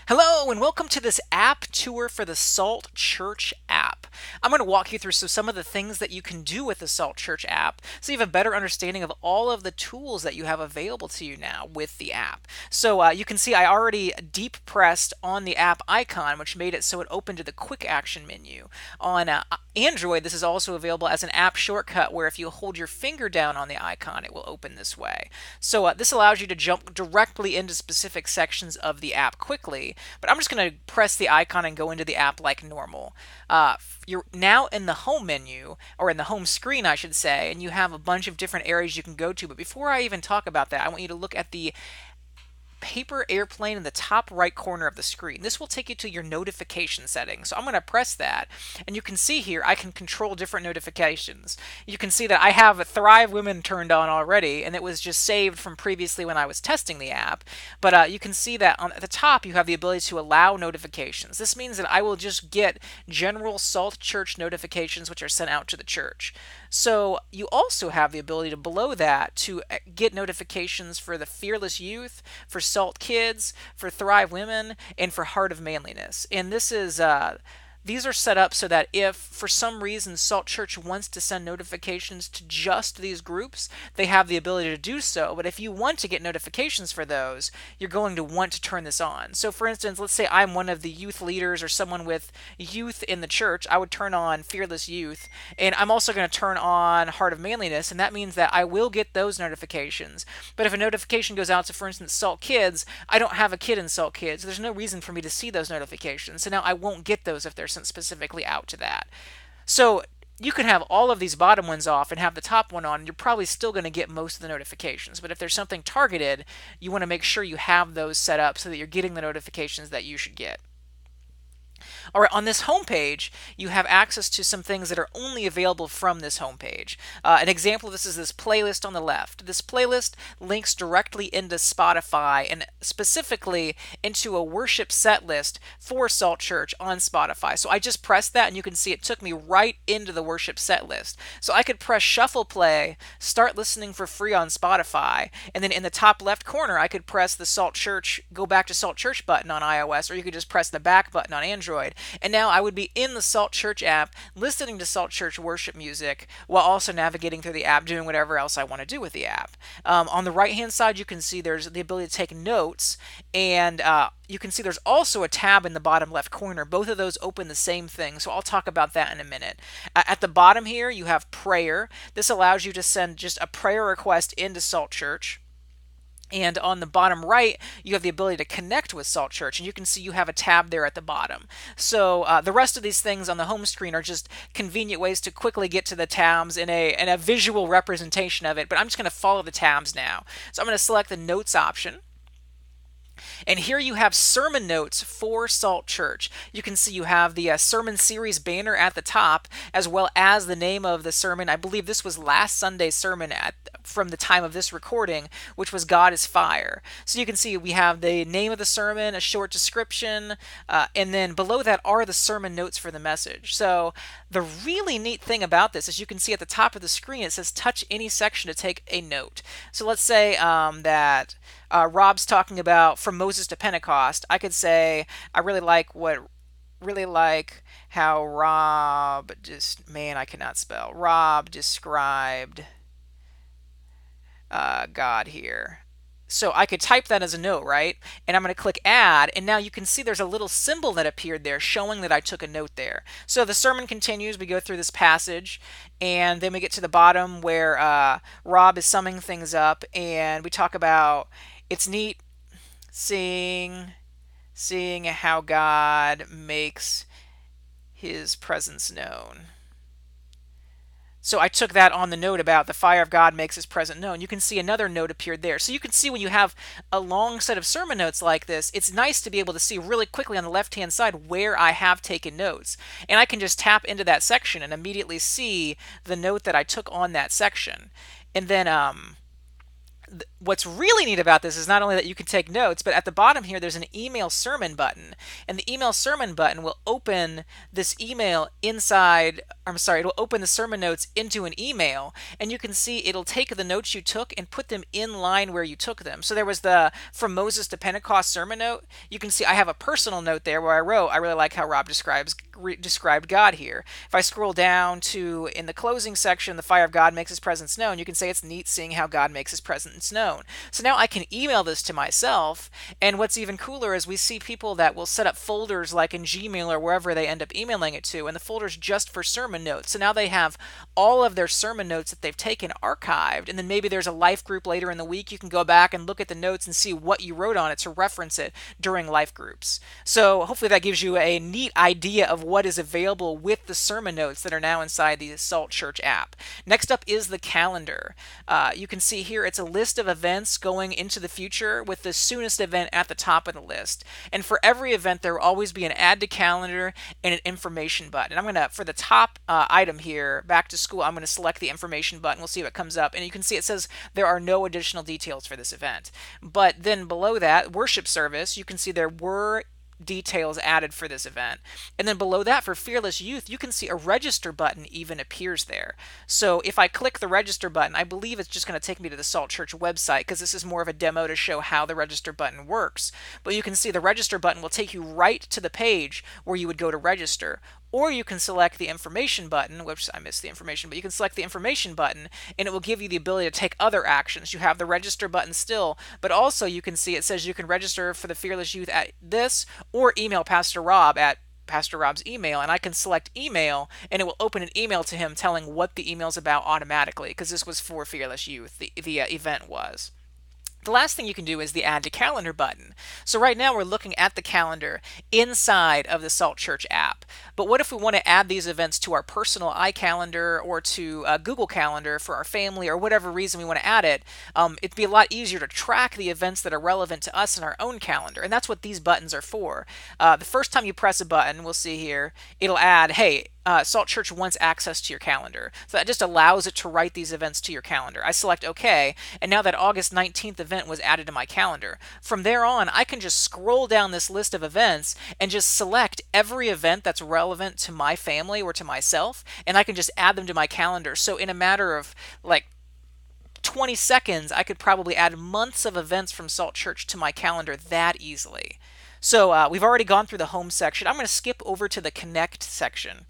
Hello and welcome to this app tour for the Salt Church app. I'm going to walk you through some of the things that you can do with the Salt Church app so you have a better understanding of all of the tools that you have available to you now with the app. So you can see I already deep pressed on the app icon, which made it so it opened to the quick action menu. On Android, this is also available as an app shortcut where if you hold your finger down on the icon, it will open this way. So this allows you to jump directly into specific sections of the app quickly, but I'm just going to press the icon and go into the app like normal. You're now in the home menu, or in the home screen, I should say, and you have a bunch of different areas you can go to. But before I even talk about that, I want you to look at the paper airplane in the top right corner of the screen. This will take you to your notification settings. So I'm going to press that, and you can see here I can control different notifications. You can see that I have Thrive Women turned on already, and it was just saved from previously when I was testing the app. But you can see that at the top you have the ability to allow notifications. This means that I will just get general Salt Church notifications which are sent out to the church. So you also have the ability to below that to get notifications for the Fearless Youth, for Salt Kids, for Thrive Women, and for Heart of Manliness. And these are set up so that if for some reason Salt Church wants to send notifications to just these groups, they have the ability to do so. But if you want to get notifications for those, you're going to want to turn this on. So for instance, let's say I'm one of the youth leaders or someone with youth in the church, I would turn on Fearless Youth, and I'm also going to turn on Heart of Manliness, and that means that I will get those notifications. But if a notification goes out to, for instance, Salt Kids, I don't have a kid in Salt Kids. There's no reason for me to see those notifications. So now I won't get those if they're sent specifically out to that. So you can have all of these bottom ones off and have the top one on, and you're probably still going to get most of the notifications. But if there's something targeted, you want to make sure you have those set up so that you're getting the notifications that you should get. All right, on this homepage, you have access to some things that are only available from this homepage. An example of this is this playlist on the left. This playlist links directly into Spotify and specifically into a worship set list for Salt Church on Spotify. So I just pressed that and you can see it took me right into the worship set list. So I could press shuffle play, start listening for free on Spotify, and then in the top left corner, I could press the Salt Church, go back to Salt Church button on iOS, or you could just press the back button on Android. And now I would be in the Salt Church app listening to Salt Church worship music while also navigating through the app, doing whatever else I want to do with the app. On the right hand side, you can see there's the ability to take notes, and you can see there's also a tab in the bottom left corner. Both of those open the same thing, so I'll talk about that in a minute. At the bottom here, you have prayer. This allows you to send just a prayer request into Salt Church. And on the bottom right, you have the ability to connect with Salt Church, and you can see you have a tab there at the bottom. So the rest of these things on the home screen are just convenient ways to quickly get to the tabs in a visual representation of it, but I'm just going to follow the tabs now. So I'm going to select the Notes option. And here you have sermon notes for Salt Church. You can see you have the sermon series banner at the top, as well as the name of the sermon. I believe this was last Sunday's sermon from the time of this recording, which was God is Fire. So you can see we have the name of the sermon, a short description, and then below that are the sermon notes for the message. So the really neat thing about this is you can see at the top of the screen it says touch any section to take a note. So let's say that Rob's talking about from Moses to Pentecost. I could say I really like how I cannot spell. Rob described God here. So I could type that as a note, right? And I'm going to click add, and now you can see there's a little symbol that appeared there showing that I took a note there. So the sermon continues. We go through this passage, and then we get to the bottom where Rob is summing things up, and we talk about it's neat seeing how God makes his presence known. So I took that on the note about the fire of God makes his presence known. You can see another note appeared there. So you can see when you have a long set of sermon notes like this, it's nice to be able to see really quickly on the left-hand side where I have taken notes. And I can just tap into that section and immediately see the note that I took on that section. And then what's really neat about this is not only that you can take notes, but at the bottom here, there's an email sermon button. And the email sermon button will open this email inside, I'm sorry, it'll open the sermon notes into an email. And you can see it'll take the notes you took and put them in line where you took them. So there was the From Moses to Pentecost sermon note. You can see I have a personal note there where I wrote, I really like how Rob described God here. If I scroll down to in the closing section, the fire of God makes his presence known, you can say it's neat seeing how God makes his presence known. So now I can email this to myself. And what's even cooler is we see people that will set up folders like in Gmail or wherever they end up emailing it to, and the folder's just for sermon notes. So now they have all of their sermon notes that they've taken archived, and then maybe there's a life group later in the week. You can go back and look at the notes and see what you wrote on it to reference it during life groups. So hopefully that gives you a neat idea of what is available with the sermon notes that are now inside the Salt Church app. Next up is the calendar. You can see here it's a list of events going into the future with the soonest event at the top of the list. And for every event, there will always be an add to calendar and an information button. And I'm going to, for the top item here, back to school, I'm going to select the information button. We'll see what comes up. And you can see it says there are no additional details for this event. But then below that, worship service, you can see there were details added for this event. And then below that for Fearless Youth, you can see a register button even appears there. So if I click the register button, I believe it's just going to take me to the Salt Church website because this is more of a demo to show how the register button works. But you can see the register button will take you right to the page where you would go to register. Or you can select the information button, which I missed the information, but you can select the information button and it will give you the ability to take other actions. You have the register button still, but also you can see it says you can register for the Fearless Youth at this or email Pastor Rob at Pastor Rob's email, and I can select email and it will open an email to him telling what the email's about automatically because this was for Fearless Youth, the event was. The last thing you can do is the Add to Calendar button. So right now we're looking at the calendar inside of the Salt Church app. But what if we want to add these events to our personal iCalendar or to Google Calendar for our family or whatever reason we want to add it? It'd be a lot easier to track the events that are relevant to us in our own calendar. And that's what these buttons are for. The first time you press a button, we'll see here, it'll add, hey, Salt Church wants access to your calendar. So that just allows it to write these events to your calendar. I select OK, and now that August 19th event was added to my calendar. From there on, I can just scroll down this list of events and just select every event that's relevant to my family or to myself, and I can just add them to my calendar. So in a matter of like 20 seconds, I could probably add months of events from Salt Church to my calendar that easily. So we've already gone through the home section. I'm going to skip over to the connect section.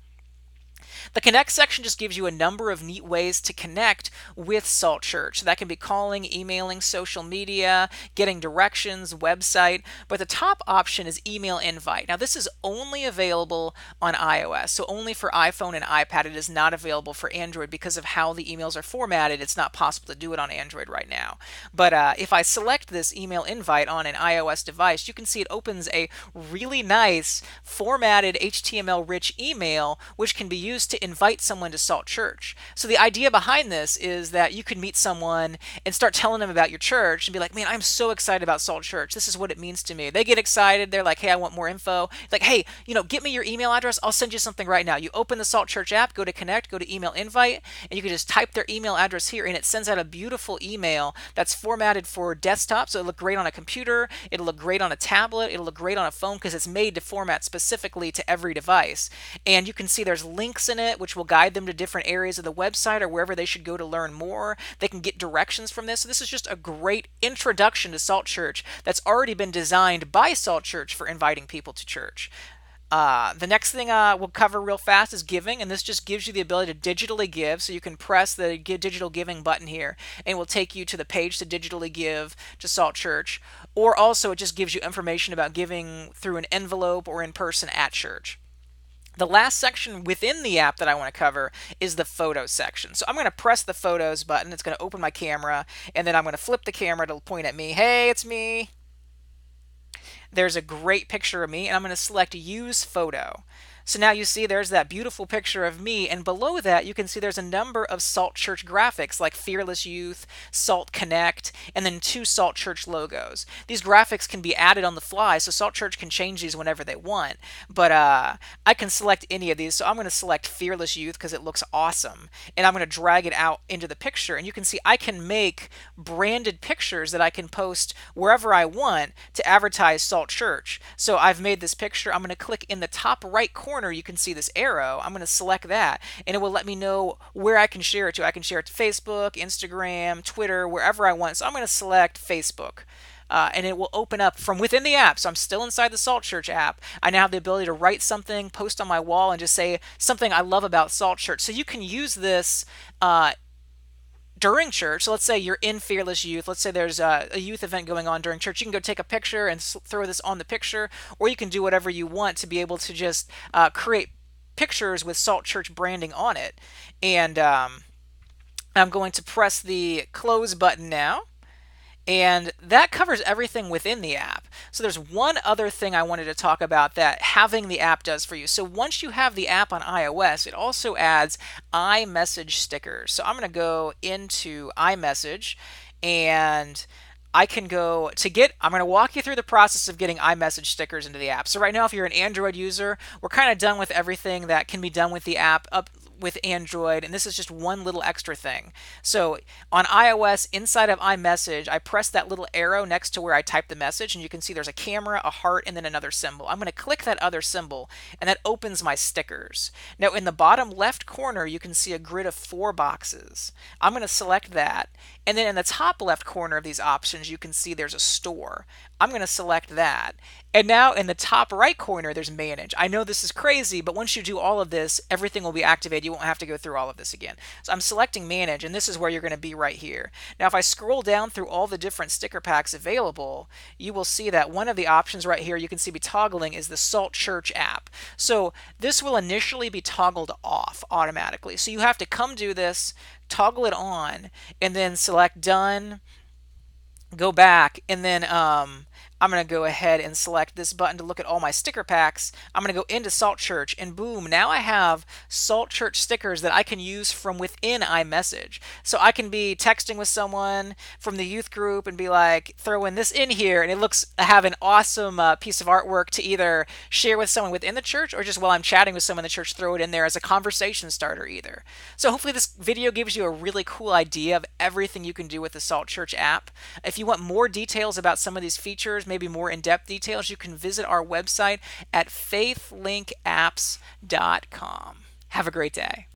The Connect section just gives you a number of neat ways to connect with Salt Church. So that can be calling, emailing, social media, getting directions, website. But the top option is email invite. Now this is only available on iOS, so only for iPhone and iPad. It is not available for Android because of how the emails are formatted. It's not possible to do it on Android right now. But if I select this email invite on an iOS device, you can see it opens a really nice formatted HTML-rich email, which can be used to invite someone to Salt Church. So the idea behind this is that you could meet someone and start telling them about your church and be like, man, I'm so excited about Salt Church. This is what it means to me. They get excited. They're like, hey, I want more info. It's like, hey, get me your email address. I'll send you something right now. You open the Salt Church app, go to connect, go to email invite, and you can just type their email address here and it sends out a beautiful email that's formatted for desktop. So it'll look great on a computer. It'll look great on a tablet. It'll look great on a phone because it's made to format specifically to every device. And you can see there's links in it, which will guide them to different areas of the website or wherever they should go to learn more. They can get directions from this. So this is just a great introduction to Salt Church that's already been designed by Salt Church for inviting people to church. The next thing we'll cover real fast is giving, and this just gives you the ability to digitally give. So you can press the digital giving button here, and it will take you to the page to digitally give to Salt Church. Or also it just gives you information about giving through an envelope or in person at church. The last section within the app that I want to cover is the photos section. So I'm going to press the photos button. It's going to open my camera, and then I'm going to flip the camera to point at me. Hey, it's me. There's a great picture of me, and I'm going to select use photo. So now you see there's that beautiful picture of me, and below that you can see there's a number of Salt Church graphics like Fearless Youth, Salt Connect, and then 2 Salt Church logos. These graphics can be added on the fly, so Salt Church can change these whenever they want. But I can select any of these, so I'm going to select Fearless Youth because it looks awesome, and I'm going to drag it out into the picture, and you can see I can make branded pictures that I can post wherever I want to advertise Salt Church. So I've made this picture. I'm going to click in the top right corner. You can see this arrow. I'm going to select that, and it will let me know where I can share it to. I can share it to Facebook, Instagram, Twitter, wherever I want. So I'm going to select Facebook. And it will open up from within the app. So I'm still inside the Salt Church app. I now have the ability to write something, post on my wall, and just say something I love about Salt Church. So you can use this during church. So let's say you're in Fearless Youth. Let's say there's a youth event going on during church. You can go take a picture and throw this on the picture, or you can do whatever you want to be able to just create pictures with Salt Church branding on it. And I'm going to press the close button now. And that covers everything within the app. So there's one other thing I wanted to talk about that having the app does for you. So once you have the app on iOS, it also adds iMessage stickers. So I'm going to go into iMessage, and I can go to I'm going to walk you through the process of getting iMessage stickers into the app. So right now, if you're an Android user, we're kind of done with everything that can be done with the app up with Android, and this is just one little extra thing. So on iOS, inside of iMessage, I press that little arrow next to where I type the message, and you can see there's a camera, a heart, and then another symbol. I'm going to click that other symbol, and that opens my stickers. Now in the bottom left corner, you can see a grid of 4 boxes. I'm going to select that, and then in the top left corner of these options, you can see there's a store. I'm going to select that. And now in the top right corner, there's manage. I know this is crazy, but once you do all of this, everything will be activated. You won't have to go through all of this again. So I'm selecting manage, and this is where you're going to be right here. Now, if I scroll down through all the different sticker packs available, you will see that one of the options right here you can see me toggling is the Salt Church app. So this will initially be toggled off automatically. So you have to come do this, toggle it on, and then select done, go back, and then I'm going to go ahead and select this button to look at all my sticker packs. I'm going to go into Salt Church, and boom, now I have Salt Church stickers that I can use from within iMessage. So I can be texting with someone from the youth group and be like, throw in this in here, and it looks have an awesome piece of artwork to either share with someone within the church, or just while I'm chatting with someone in the church, throw it in there as a conversation starter either. So hopefully this video gives you a really cool idea of everything you can do with the Salt Church app. If you want more details about some of these features, maybe more in-depth details, you can visit our website at faithlinkapps.com. Have a great day.